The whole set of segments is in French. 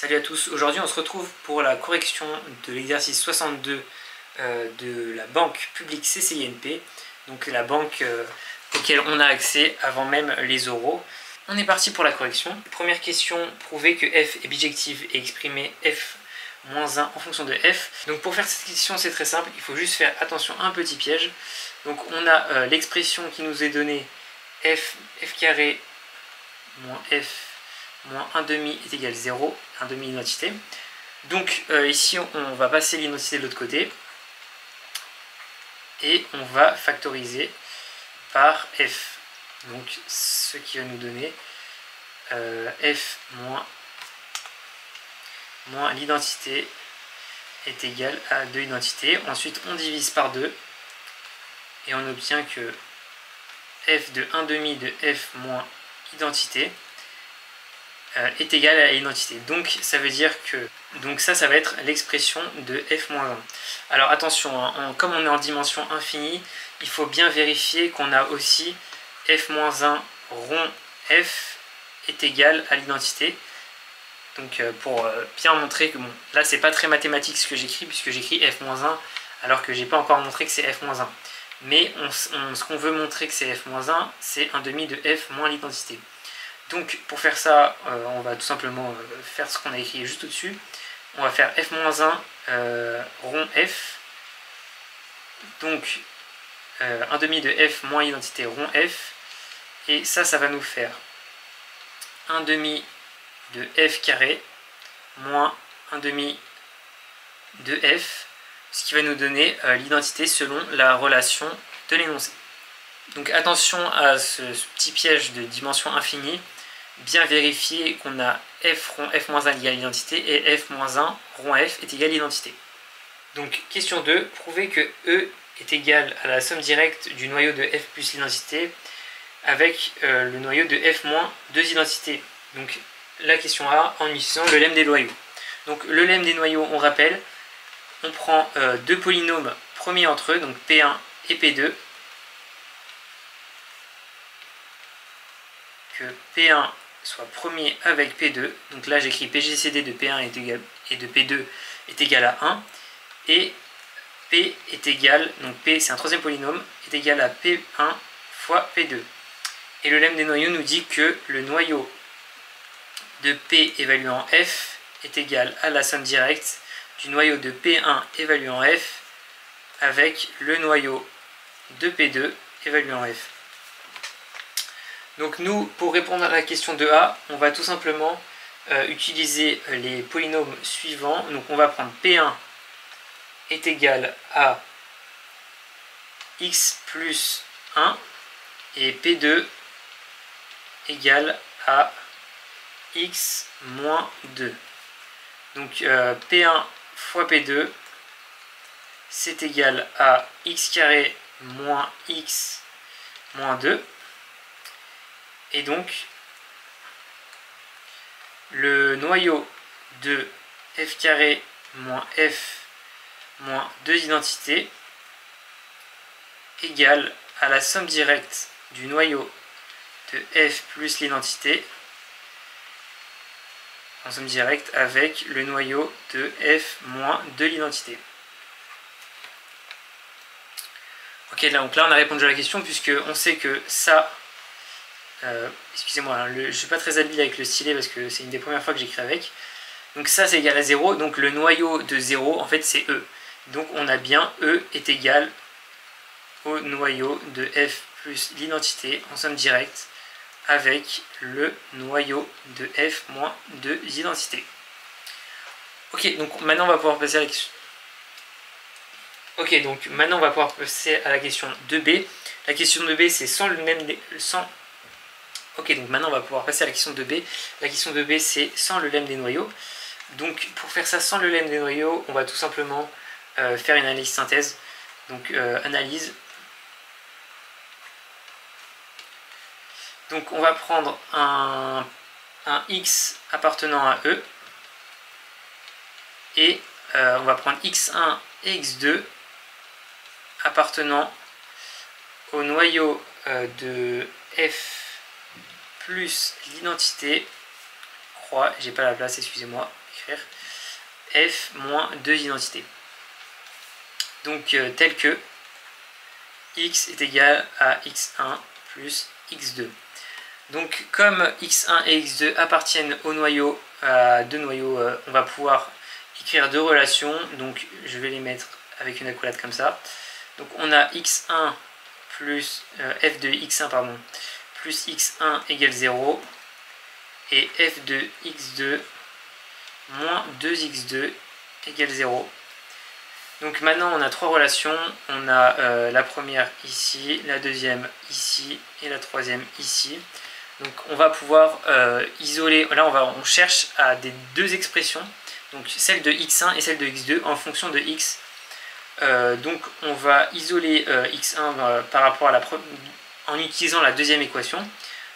Salut à tous, aujourd'hui on se retrouve pour la correction de l'exercice 62 de la banque publique CCINP, donc la banque auquel on a accès avant même les oraux. On est parti pour la correction. Première question, prouver que f est bijective et exprimer f-1 en fonction de f. Donc pour faire cette question c'est très simple, il faut juste faire attention à un petit piège. Donc on a l'expression qui nous est donnée f carré moins f moins 1 demi est égal à 0, 1 demi identité. Donc ici on va passer l'identité de l'autre côté et on va factoriser par f. Donc ce qui va nous donner f moins l'identité est égal à 2 identités. Ensuite on divise par 2 et on obtient que f de 1 demi de f moins identité est égal à l'identité. Donc ça veut dire que ça va être l'expression de f-1. Alors attention, hein, comme on est en dimension infinie, il faut bien vérifier qu'on a aussi f-1 rond f est égal à l'identité. Donc pour bien montrer que bon, là c'est pas très mathématique ce que j'écris puisque j'écris f-1 alors que j'ai pas encore montré que c'est f-1. Mais ce qu'on veut montrer que c'est f-1, c'est 1 demi de f moins l'identité. Donc pour faire ça, on va tout simplement faire ce qu'on a écrit juste au-dessus. On va faire f-1 rond f. Donc 1 demi de f moins identité rond f. Et ça va nous faire 1 demi de f carré moins 1 demi de f. Ce qui va nous donner l'identité selon la relation de l'énoncé. Donc attention à ce petit piège de dimension infinie. Bien vérifier qu'on a f rond f-1 égale l'identité et f-1 rond f est égal à l'identité. Donc question 2, prouver que E est égal à la somme directe du noyau de f plus l'identité avec le noyau de f moins 2 identités. Donc la question A en utilisant le lemme des noyaux. Donc le lemme des noyaux, on rappelle, on prend deux polynômes premiers entre eux, donc P1 et P2, que P1 soit premier avec P2, donc là j'écris PGCD de P1 et de P2 est égal à 1, et P est égal, donc P c'est un troisième polynôme, est égal à P1 fois P2. Et le lemme des noyaux nous dit que le noyau de P évaluant F est égal à la somme directe du noyau de P1 évaluant F avec le noyau de P2 évaluant F. Donc nous, pour répondre à la question 2A, on va tout simplement utiliser les polynômes suivants. Donc on va prendre P1 est égal à x plus 1 et P2 égale à x moins 2. Donc P1 fois P2 c'est égal à x carré moins x moins 2. Et donc, le noyau de f carré moins f moins 2 identités égale à la somme directe du noyau de f plus l'identité en somme directe avec le noyau de f moins 2 l'identité. Ok, donc là on a répondu à la question puisque on sait que ça... excusez-moi, hein, je ne suis pas très habile avec le stylet parce que c'est une des premières fois que j'écris avec. Donc ça c'est égal à 0, donc le noyau de 0 en fait c'est E. Donc on a bien E est égal au noyau de f plus l'identité en somme directe avec le noyau de f moins 2 identités. Ok, donc maintenant on va pouvoir passer à la question. Ok, donc maintenant on va pouvoir passer à la question 2B. La question 2B c'est sans le même... Ok, donc maintenant on va pouvoir passer à la question 2B. La question 2B c'est sans le lemme des noyaux. Donc pour faire ça sans le lemme des noyaux, on va tout simplement faire une analyse synthèse. Donc analyse. Donc on va prendre un x appartenant à E. Et on va prendre x1 et x2 appartenant au noyau de f plus l'identité 3, j'ai pas la place, excusez-moi, écrire f moins 2 identités. Donc tel que x est égal à x1 plus x2. Donc comme x1 et x2 appartiennent au noyau, à deux noyaux, on va pouvoir écrire deux relations. Donc je vais les mettre avec une accolade comme ça. Donc on a x1 plus f de x1 pardon, plus x1 égale 0 et f de x2 moins 2x2 égale 0. Donc maintenant on a trois relations, on a la première ici, la deuxième ici et la troisième ici. Donc on va pouvoir isoler, là on cherche à des deux expressions, donc celle de x1 et celle de x2 en fonction de x. Donc on va isoler x1 par rapport à en utilisant la deuxième équation.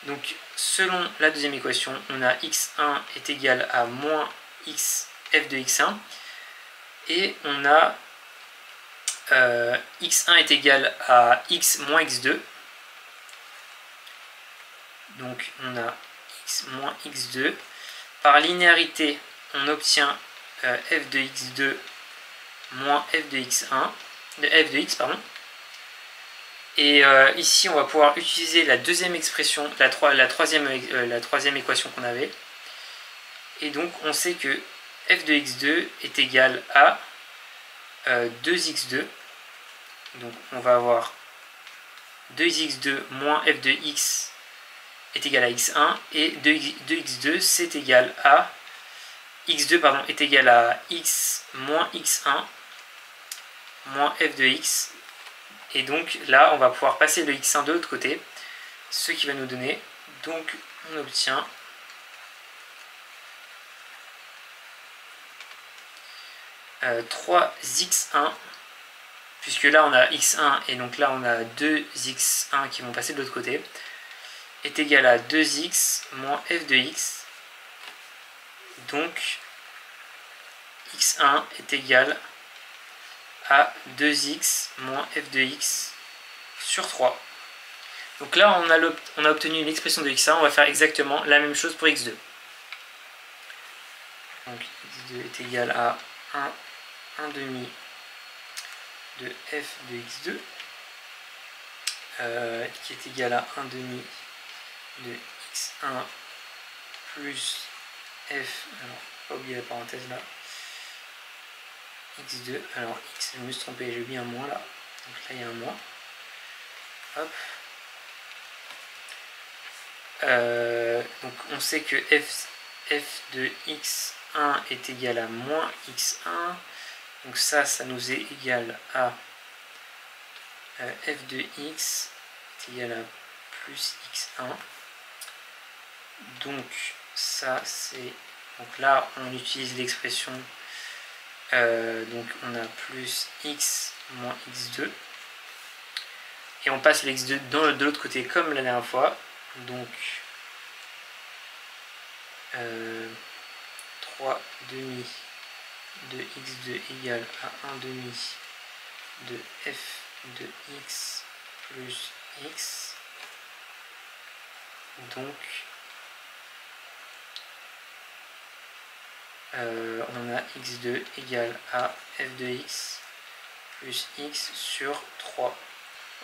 Donc selon la deuxième équation, on a x1 est égal à moins f de x1 et on a x1 est égal à x moins x2. Donc on a x moins x2. Par linéarité, on obtient f de x2 moins f de x1, f de x, pardon. Et ici, on va pouvoir utiliser la deuxième expression, la troisième équation qu'on avait. Et donc, on sait que f de x2 est égal à 2x2. Donc, on va avoir 2x2 moins f de x est égal à x1. Et 2x2, c'est égal à x2 pardon, est égal à x moins x1 moins f de x. Et donc là, on va pouvoir passer le x1 de l'autre côté, ce qui va nous donner, donc on obtient euh, 3x1, puisque là on a x1 et donc là on a 2x1 qui vont passer de l'autre côté, est égal à 2x moins f de x. Donc x1 est égal à 2x moins f de x sur 3. Donc là, on a obtenu l'expression de x1. On va faire exactement la même chose pour x2. Donc x2 est égal à 1 demi de f de x2 qui est égal à 1 demi de x1 plus f, alors pas oublier la parenthèse là, x2, alors x, je me suis trompé, j'ai oublié un moins là, donc là il y a un moins, hop, donc on sait que f de x1 est égal à moins x1, donc ça nous est égal à f de x est égal à plus x1, donc ça c'est, donc là on utilise l'expression donc on a plus x moins x2 et on passe le x2 de l'autre côté comme la dernière fois, donc 3 demi de x2 égale à 1 demi de f de x plus x, donc on a x2 égale à f de x plus x sur 3.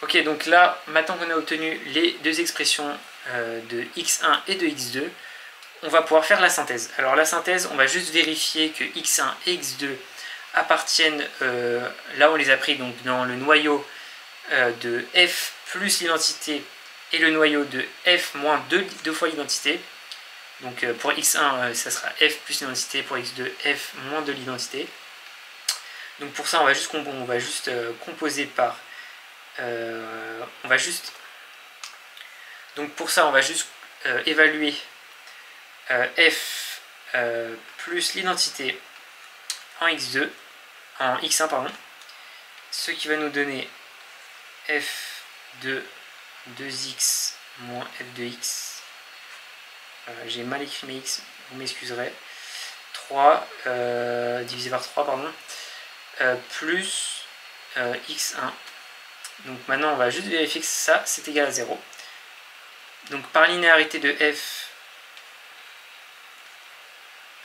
Ok, donc là, maintenant qu'on a obtenu les deux expressions de x1 et de x2, on va pouvoir faire la synthèse. Alors la synthèse, on va juste vérifier que x1 et x2 appartiennent, là on les a pris donc dans le noyau de f plus l'identité et le noyau de f moins 2 fois l'identité. Donc pour x1, ça sera f plus l'identité, pour x2, f moins de l'identité. Donc pour ça, on va juste composer par... donc pour ça, on va juste évaluer f plus l'identité en x1, pardon, ce qui va nous donner f de 2x moins f de x. J'ai mal écrit mes x, vous m'excuserez. 3 divisé par 3, pardon, plus x1. Donc maintenant, on va juste vérifier que ça, c'est égal à 0. Donc par linéarité de f,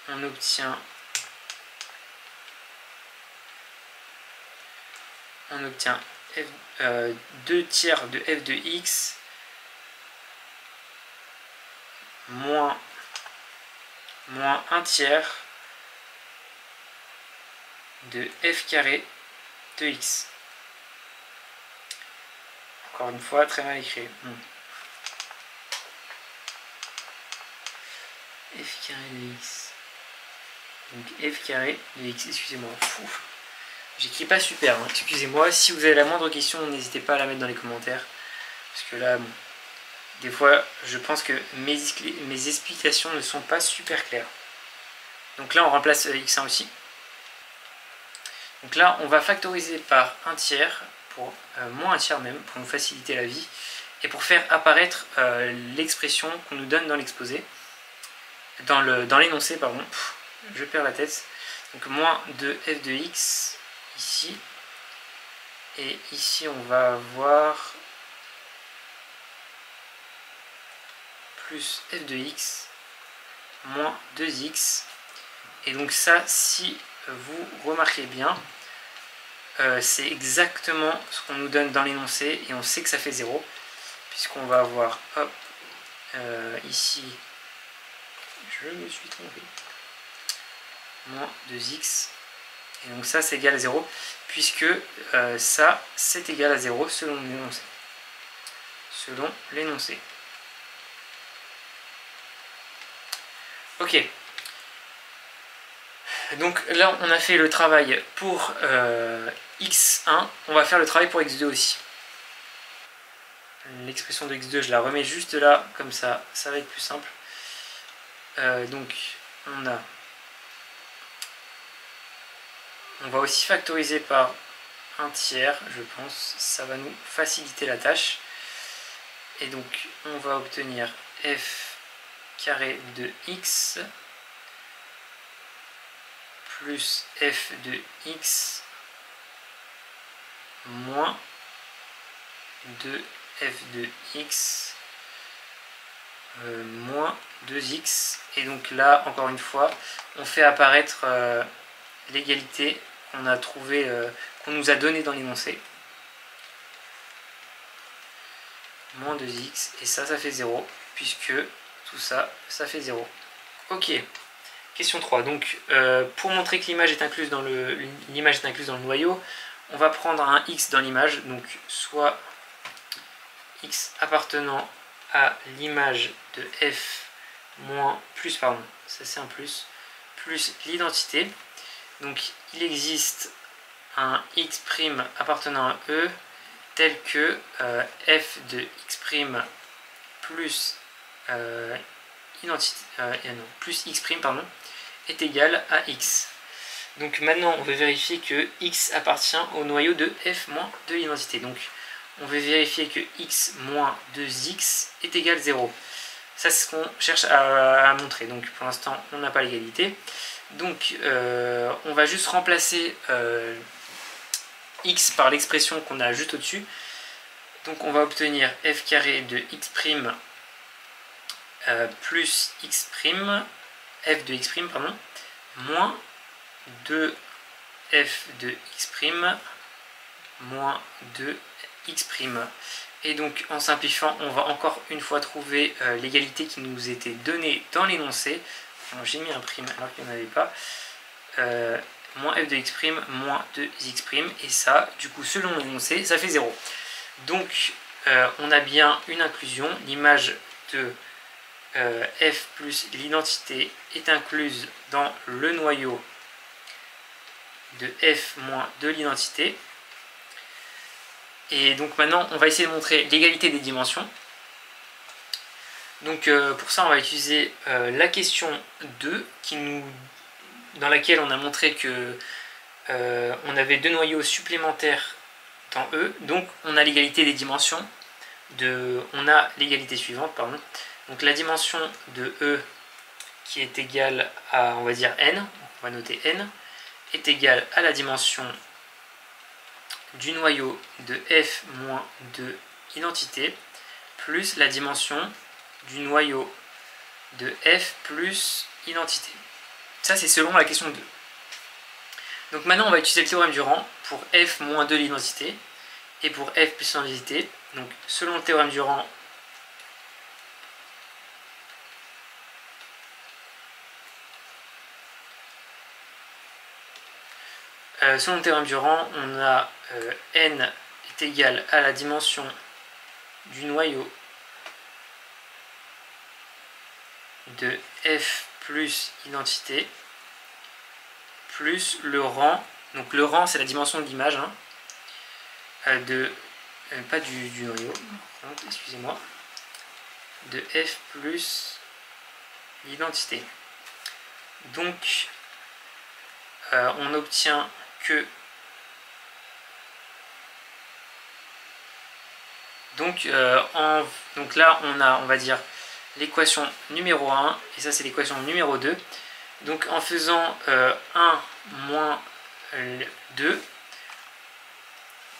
on obtient 2 tiers de f de x moins 1 tiers de f carré de x. Encore une fois, très mal écrit. F carré de x. Donc f carré de x, excusez-moi. J'écris pas super, hein. Excusez-moi. Si vous avez la moindre question, n'hésitez pas à la mettre dans les commentaires. Parce que là, bon, des fois, je pense que mes explications ne sont pas super claires. Donc là, on remplace x1 aussi. Donc là, on va factoriser par 1 tiers, pour moins 1 tiers même, pour nous faciliter la vie, et pour faire apparaître l'expression qu'on nous donne dans l'exposé, dans l'énoncé, pardon. Je perds la tête. Donc moins 2f de x, ici. Et ici, on va avoir plus f de x, moins 2x. Et donc ça, si vous remarquez bien, c'est exactement ce qu'on nous donne dans l'énoncé et on sait que ça fait 0 puisqu'on va avoir, hop, ici, je me suis trompé, moins 2x, et donc ça c'est égal à 0 puisque ça c'est égal à 0 selon l'énoncé. Ok. Donc là, on a fait le travail pour x1, on va faire le travail pour x2 aussi. L'expression de x2, je la remets juste là, comme ça, ça va être plus simple. Donc, on va aussi factoriser par 1 tiers, je pense, ça va nous faciliter la tâche. Et donc, on va obtenir f carré de x plus f de x moins 2f de x moins 2x. Et donc là, encore une fois, on fait apparaître l'égalité qu'on a trouvé, qu'on nous a donné dans l'énoncé. Moins 2x, et ça fait 0, puisque tout ça, ça fait 0. Ok. Question 3. Donc, pour montrer que l'image est incluse dans le noyau, on va prendre un x dans l'image, donc soit x appartenant à l'image de f moins plus, pardon, ça c'est un plus l'identité. Donc, il existe un x' appartenant à E tel que f de x' plus plus x', pardon, est égal à x. Donc maintenant on veut vérifier que x appartient au noyau de f moins de l'identité. Donc on veut vérifier que x moins 2x est égal à 0. Ça c'est ce qu'on cherche à montrer. Donc pour l'instant on n'a pas l'égalité. Donc on va juste remplacer x par l'expression qu'on a juste au-dessus. Donc on va obtenir f carré de x' plus x', f de x', pardon, moins 2f de x' moins 2x'. Et donc en simplifiant, on va encore une fois trouver l'égalité qui nous était donnée dans l'énoncé. J'ai mis un prime alors qu'il n'y en avait pas. Moins f de x', moins 2x'. Et ça, du coup, selon l'énoncé, ça fait 0. Donc on a bien une inclusion. L'image de f plus l'identité est incluse dans le noyau de f moins de l'identité. Et donc maintenant on va essayer de montrer l'égalité des dimensions. Donc pour ça on va utiliser la question 2 dans laquelle on a montré que on avait 2 noyaux supplémentaires dans E. Donc on a l'égalité des dimensions on a l'égalité suivante, pardon. Donc la dimension de E qui est égale à, on va dire n, on va noter n, est égale à la dimension du noyau de f moins de identité plus la dimension du noyau de f plus identité. Ça, c'est selon la question 2. Donc maintenant, on va utiliser le théorème du rang pour f moins 2 l'identité et pour f plus l'identité. Donc selon le théorème du rang, on a n est égal à la dimension du noyau de f plus identité plus le rang. Donc le rang, c'est la dimension de l'image, hein, pas du noyau, excusez-moi, de f plus l'identité. Donc on obtient que donc là on va dire l'équation numéro 1 et ça c'est l'équation numéro 2. Donc en faisant 1 moins 2,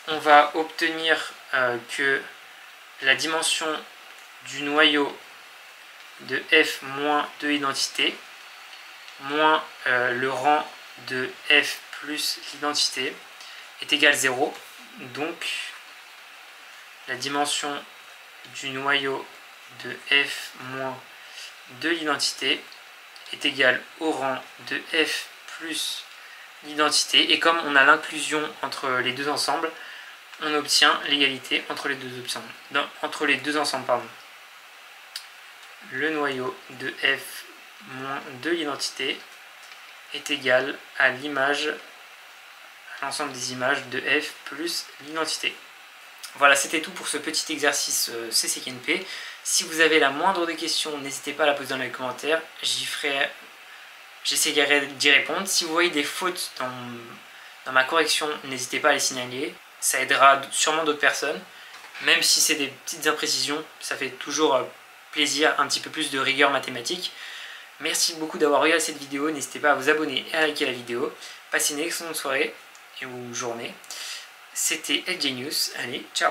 on va obtenir que la dimension du noyau de f moins 2 identité moins le rang de f plus l'identité est égal à 0. Donc la dimension du noyau de f moins 2 l'identité est égale au rang de f plus l'identité. Et comme on a l'inclusion entre les deux ensembles, on obtient l'égalité entre les deux ensembles. Le noyau de f moins 2 l'identité est égal à l'ensemble des images de f plus l'identité. Voilà, c'était tout pour ce petit exercice CCNP. Si vous avez la moindre des questions, n'hésitez pas à la poser dans les commentaires. J'essaierai d'y répondre. Si vous voyez des fautes dans ma correction, n'hésitez pas à les signaler. Ça aidera sûrement d'autres personnes. Même si c'est des petites imprécisions, ça fait toujours plaisir, un petit peu plus de rigueur mathématique. Merci beaucoup d'avoir regardé cette vidéo. N'hésitez pas à vous abonner et à liker la vidéo. Passez une excellente soirée ou journée. C'était LG News. Allez, ciao!